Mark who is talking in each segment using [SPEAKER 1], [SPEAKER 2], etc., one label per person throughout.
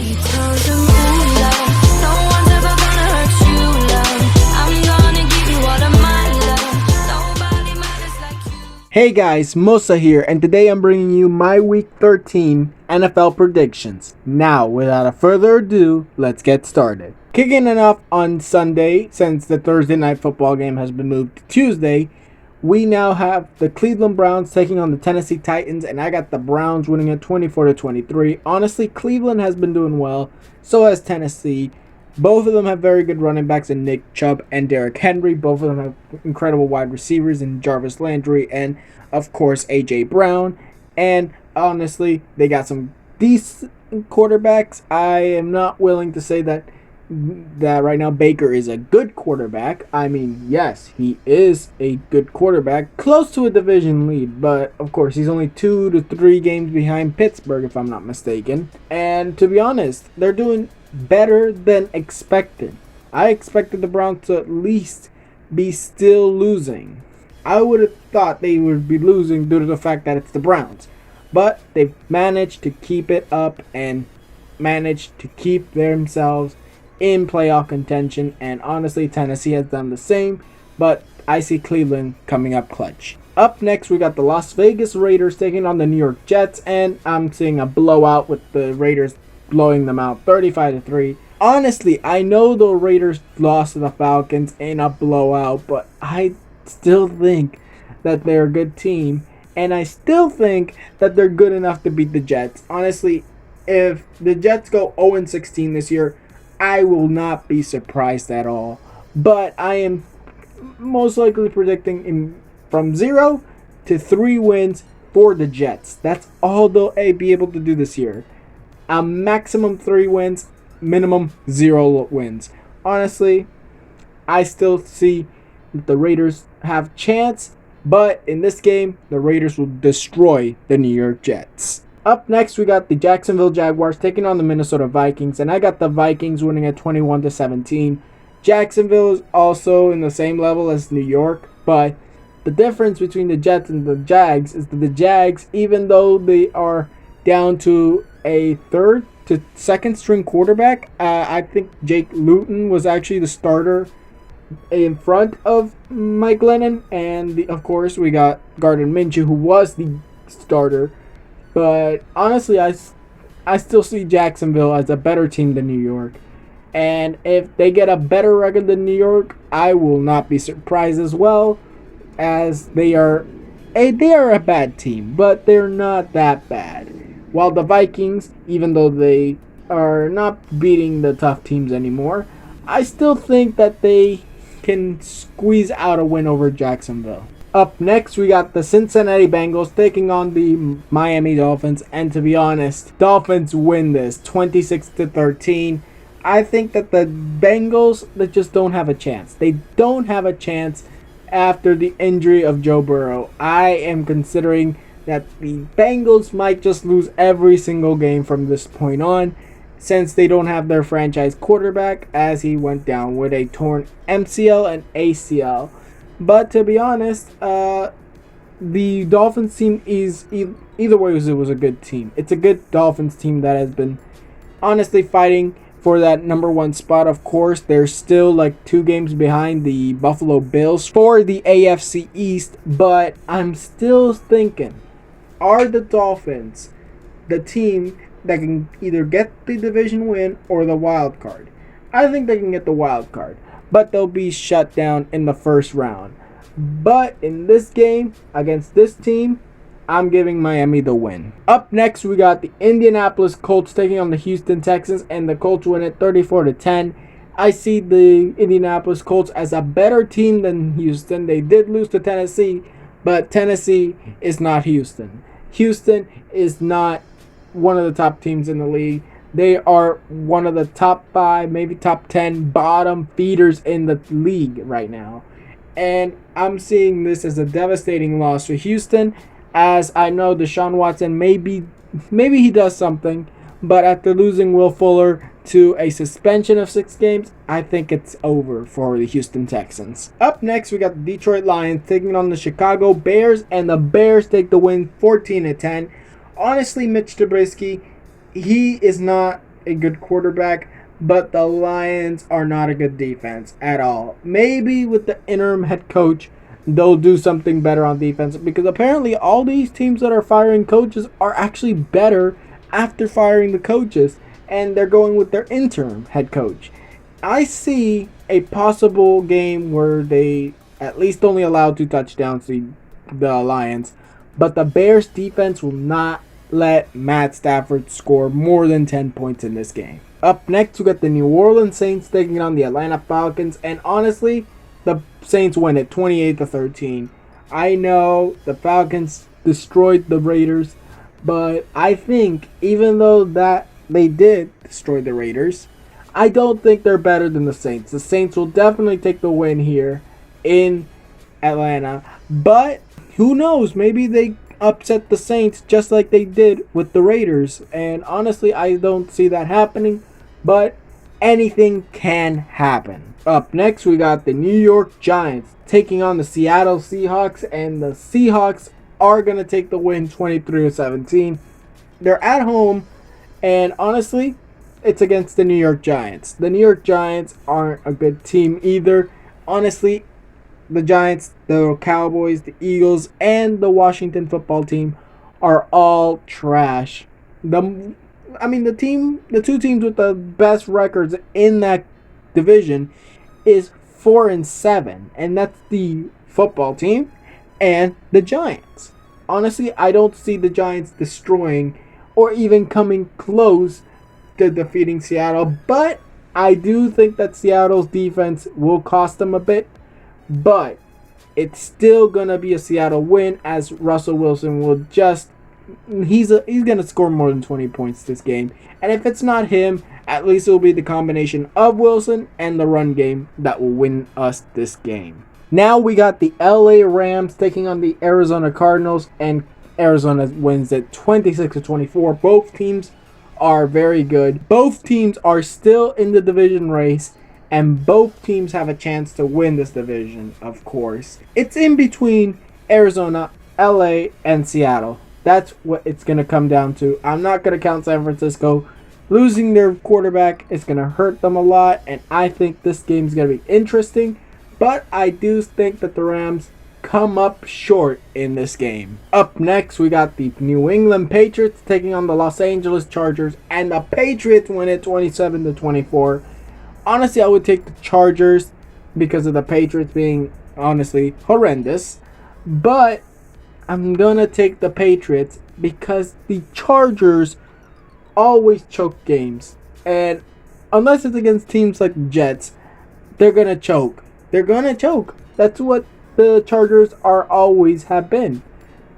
[SPEAKER 1] She tells him, ooh, love, no one's ever gonna hurt you, love. I'm gonna give you all of my love. Nobody matters like you.
[SPEAKER 2] Hey guys, Musa here, and today I'm bringing you my Week 13 NFL predictions. Now, without further ado, let's get started. Kicking it off on Sunday, since the Thursday night football game has been moved to Tuesday, we now have the Cleveland Browns taking on the Tennessee Titans, and I got the Browns winning at 24-23. Honestly, Cleveland has been doing well, so has Tennessee. Both of them have very good running backs in Nick Chubb and Derrick Henry. Both of them have incredible wide receivers in Jarvis Landry and, of course, A.J. Brown. And honestly, they got some decent quarterbacks. I am not willing to say that right now Baker is a good quarterback. I mean, yes, he is a good quarterback, close to a division lead, but of course he's only 2 to 3 games behind Pittsburgh, if I'm not mistaken. And to be honest, they're doing better than expected. I expected the Browns to at least be still losing. I would have thought they would be losing due to the fact that it's the Browns, but they've managed to keep it up and managed to keep themselves in playoff contention, and honestly Tennessee has done the same, but I see Cleveland coming up clutch. Up next, we got the Las Vegas Raiders taking on the New York Jets, and I'm seeing a blowout with the Raiders blowing them out 35-3. Honestly, I know the Raiders lost to the Falcons in a blowout, but I still think that they're a good team, and I still think that they're good enough to beat the Jets. Honestly, if the Jets go 0-16 this year, I will not be surprised at all. But I am most likely predicting from 0 to 3 wins for the Jets. That's all they'll be able to do this year. A maximum 3 wins, minimum 0 wins. Honestly, I still see that the Raiders have chance, but in this game, the Raiders will destroy the New York Jets. Up next, we got the Jacksonville Jaguars taking on the Minnesota Vikings, and I got the Vikings winning at 21-17. Jacksonville is also in the same level as New York, but the difference between the Jets and the Jags is that the Jags, even though they are down to a third to second string quarterback, I think Jake Luton was actually the starter in front of Mike Glennon, and of course we got Gardner Minshew, who was the starter. But honestly, I still see Jacksonville as a better team than New York. And if they get a better record than New York, I will not be surprised as well, as they are a bad team, but they're not that bad. While the Vikings, even though they are not beating the tough teams anymore, I still think that they can squeeze out a win over Jacksonville. Up next, we got the Cincinnati Bengals taking on the Miami Dolphins, and to be honest, Dolphins win this 26-13. I think that the Bengals, they just don't have a chance. They don't have a chance after the injury of Joe Burrow. I am considering that the Bengals might just lose every single game from this point on, since they don't have their franchise quarterback, as he went down with a torn MCL and ACL. But to be honest, the Dolphins team is either way, it was a good team. It's a good Dolphins team that has been honestly fighting for that number 1 spot. Of course, they're still like 2 games behind the Buffalo Bills for the AFC East, but I'm still thinking, are the Dolphins the team that can either get the division win or the wild card? I think they can get the wild card, but they'll be shut down in the first round. But in this game, against this team, I'm giving Miami the win. Up next, we got the Indianapolis Colts taking on the Houston Texans, and the Colts win it 34-10. I see the Indianapolis Colts as a better team than Houston. They did lose to Tennessee, but Tennessee is not Houston. Houston is not one of the top teams in the league. They are one of the top 5, maybe top 10 bottom feeders in the league right now. And I'm seeing this as a devastating loss for Houston, as I know Deshaun Watson maybe he does something, but after losing Will Fuller to a suspension of 6 games, I think it's over for the Houston Texans. Up next, we got the Detroit Lions taking on the Chicago Bears, and the Bears take the win 14-10. Honestly, Mitch Trubisky, he is not a good quarterback, but the Lions are not a good defense at all. Maybe with the interim head coach, they'll do something better on defense, because apparently all these teams that are firing coaches are actually better after firing the coaches, and they're going with their interim head coach. I see a possible game where they at least only allow 2 touchdowns to the Lions, but the Bears defense will not let Matt Stafford score more than 10 points in this game. Up next, we got the New Orleans Saints taking on the Atlanta Falcons, and honestly, the Saints win it 28-13. I know the Falcons destroyed the Raiders, but I think even though that they did destroy the Raiders, I don't think they're better than the Saints. The Saints will definitely take the win here in Atlanta, but who knows? Maybe they upset the Saints just like they did with the Raiders. And honestly, I don't see that happening, but anything can happen. Up next, we got the New York Giants taking on the Seattle Seahawks, and the Seahawks are going to take the win 23-17. They're at home, and honestly, it's against the New York Giants. The New York Giants aren't a good team either. Honestly, the Giants, the Cowboys, the Eagles, and the Washington football team are all trash. The two teams with the best records in that division is 4-7, and that's the football team and the Giants. Honestly, I don't see the Giants destroying or even coming close to defeating Seattle, but I do think that Seattle's defense will cost them a bit, but it's still gonna be a Seattle win, as Russell Wilson will just he's gonna score more than 20 points this game, and if it's not him, at least it will be the combination of Wilson and the run game that will win us this game. Now we got the LA Rams taking on the Arizona Cardinals, and Arizona wins it 26-24. Both teams are very good. Both teams are still in the division race, and both teams have a chance to win this division, of course. It's in between Arizona, LA, and Seattle. That's what it's going to come down to. I'm not going to count San Francisco. Losing their quarterback is going to hurt them a lot, and I think this game is going to be interesting. But I do think that the Rams come up short in this game. Up next, we got the New England Patriots taking on the Los Angeles Chargers, and the Patriots win it 27-24. Honestly, I would take the Chargers because of the Patriots being honestly horrendous, but I'm gonna take the Patriots because the Chargers always choke games, and unless it's against teams like the Jets, they're gonna choke. They're gonna choke. That's what the Chargers are always have been.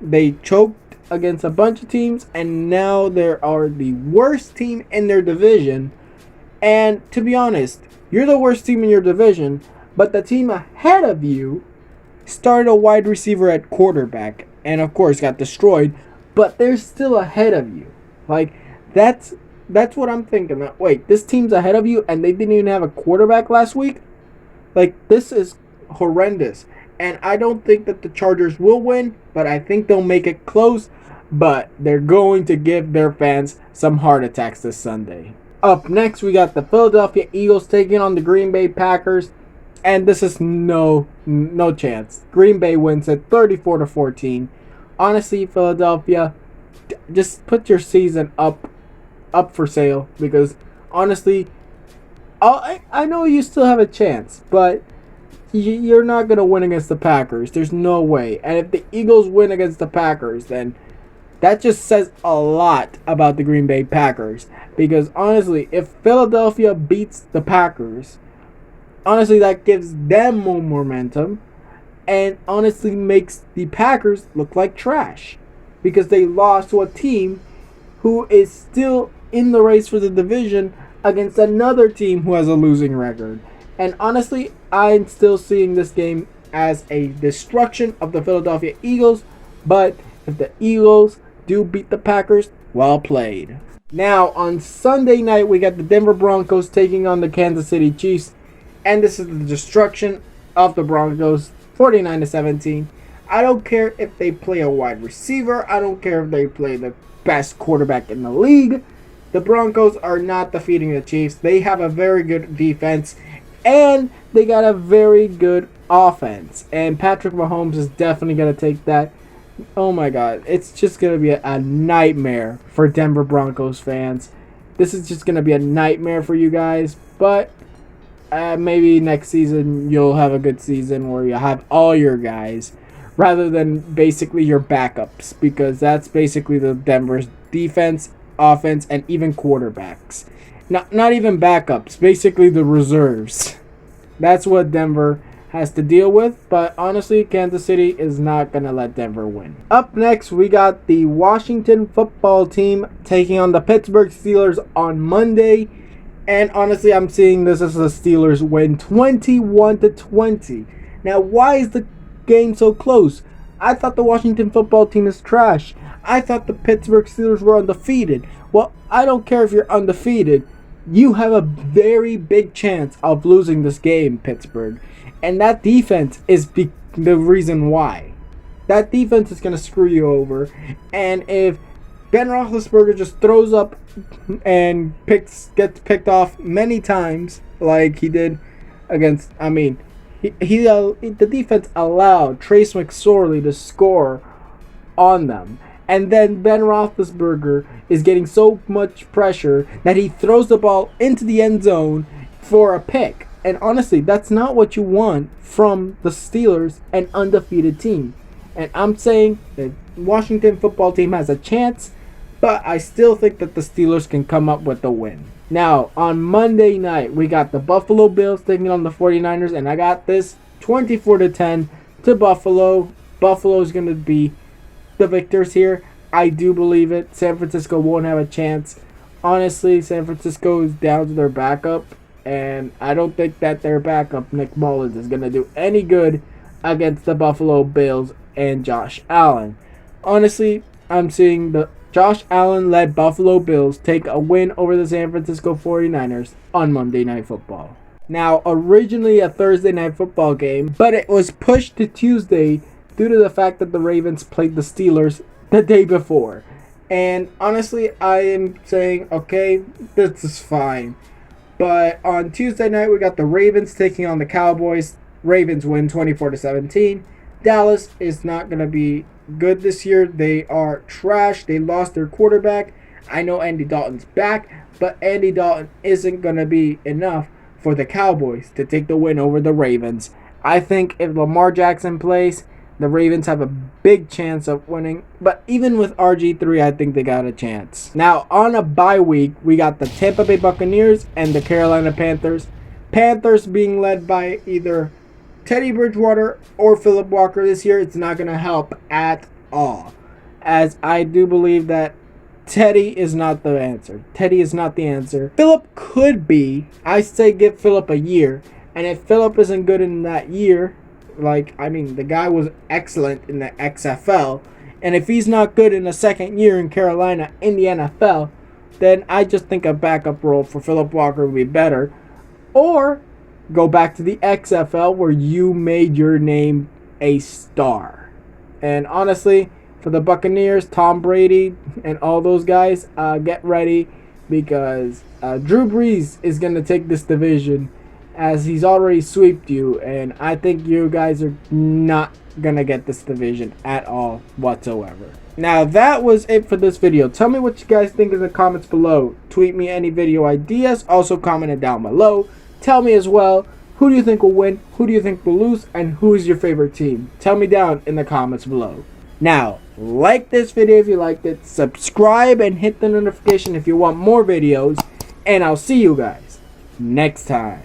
[SPEAKER 2] They choked against a bunch of teams, and now they are the worst team in their division. And to be honest, you're the worst team in your division, but the team ahead of you started a wide receiver at quarterback and of course got destroyed, but they're still ahead of you. Like, that's what I'm thinking. That, wait, this team's ahead of you and they didn't even have a quarterback last week? Like, this is horrendous. And I don't think that the Chargers will win, but I think they'll make it close, but they're going to give their fans some heart attacks this Sunday. Up next, we got the Philadelphia Eagles taking on the Green Bay Packers, and this is no chance. Green Bay wins it 34-14. Honestly, Philadelphia, just put your season up for sale, because honestly, I know you still have a chance, but you're not going to win against the Packers. There's no way. And if the Eagles win against the Packers, then that just says a lot about the Green Bay Packers. Because honestly, if Philadelphia beats the Packers, honestly, that gives them more momentum. And honestly makes the Packers look like trash. Because they lost to a team who is still in the race for the division against another team who has a losing record. And honestly, I'm still seeing this game as a destruction of the Philadelphia Eagles. But if the Eagles do beat the Packers, well played. Now, on Sunday night, we got the Denver Broncos taking on the Kansas City Chiefs. And this is the destruction of the Broncos, 49-17. I don't care if they play a wide receiver. I don't care if they play the best quarterback in the league. The Broncos are not defeating the Chiefs. They have a very good defense, and they got a very good offense. And Patrick Mahomes is definitely going to take that. Oh my God. It's just going to be a nightmare for Denver Broncos fans. This is just going to be a nightmare for you guys. But maybe next season you'll have a good season where you have all your guys rather than basically your backups, because that's basically the Denver's defense, offense, and even quarterbacks. Not even backups, basically the reserves. That's what Denver has to deal with, but honestly, Kansas City is not going to let Denver win. Up next, we got the Washington football team taking on the Pittsburgh Steelers on Monday. And honestly, I'm seeing this as the Steelers win 21-20. Now, why is the game so close? I thought the Washington football team is trash. I thought the Pittsburgh Steelers were undefeated. Well, I don't care if you're undefeated. You have a very big chance of losing this game, Pittsburgh. And that defense is the reason why. That defense is going to screw you over. And if Ben Roethlisberger just throws up and gets picked off many times like he did against, the defense allowed Trace McSorley to score on them. And then Ben Roethlisberger is getting so much pressure that he throws the ball into the end zone for a pick. And honestly, that's not what you want from the Steelers, an undefeated team. And I'm saying the Washington football team has a chance, but I still think that the Steelers can come up with the win. Now, on Monday night, we got the Buffalo Bills taking on the 49ers, and I got this 24-10 to Buffalo. Buffalo's going to be the victors here. I do believe it. San Francisco won't have a chance. Honestly, San Francisco is down to their backup, and I don't think that their backup, Nick Mullins, is going to do any good against the Buffalo Bills and Josh Allen. Honestly, I'm seeing the Josh Allen-led Buffalo Bills take a win over the San Francisco 49ers on Monday Night Football. Now, originally a Thursday Night Football game, but it was pushed to Tuesday due to the fact that the Ravens played the Steelers the day before. And honestly, I am saying, okay, this is fine. But on Tuesday night, we got the Ravens taking on the Cowboys. Ravens win 24-17. Dallas is not going to be good this year. They are trash. They lost their quarterback. I know Andy Dalton's back, but Andy Dalton isn't going to be enough for the Cowboys to take the win over the Ravens. I think if Lamar Jackson plays, the Ravens have a big chance of winning. But even with RG3, I think they got a chance. Now, on a bye week, we got the Tampa Bay Buccaneers and the Carolina Panthers. Panthers being led by either Teddy Bridgewater or Philip Walker this year. It's not going to help at all, as I do believe that Teddy is not the answer. Teddy is not the answer. Philip could be. I say give Philip a year. And if Philip isn't good in that year, the guy was excellent in the XFL. And if he's not good in the second year in Carolina in the NFL, then I just think a backup role for Philip Walker would be better. Or go back to the XFL where you made your name a star. And honestly, for the Buccaneers, Tom Brady, and all those guys, get ready, because Drew Brees is going to take this division, as he's already swept you, and I think you guys are not going to get this division at all whatsoever. Now, that was it for this video. Tell me what you guys think in the comments below. Tweet me any video ideas. Also, comment it down below. Tell me as well, who do you think will win, who do you think will lose, and who is your favorite team? Tell me down in the comments below. Now, like this video if you liked it, subscribe and hit the notification if you want more videos, and I'll see you guys next time.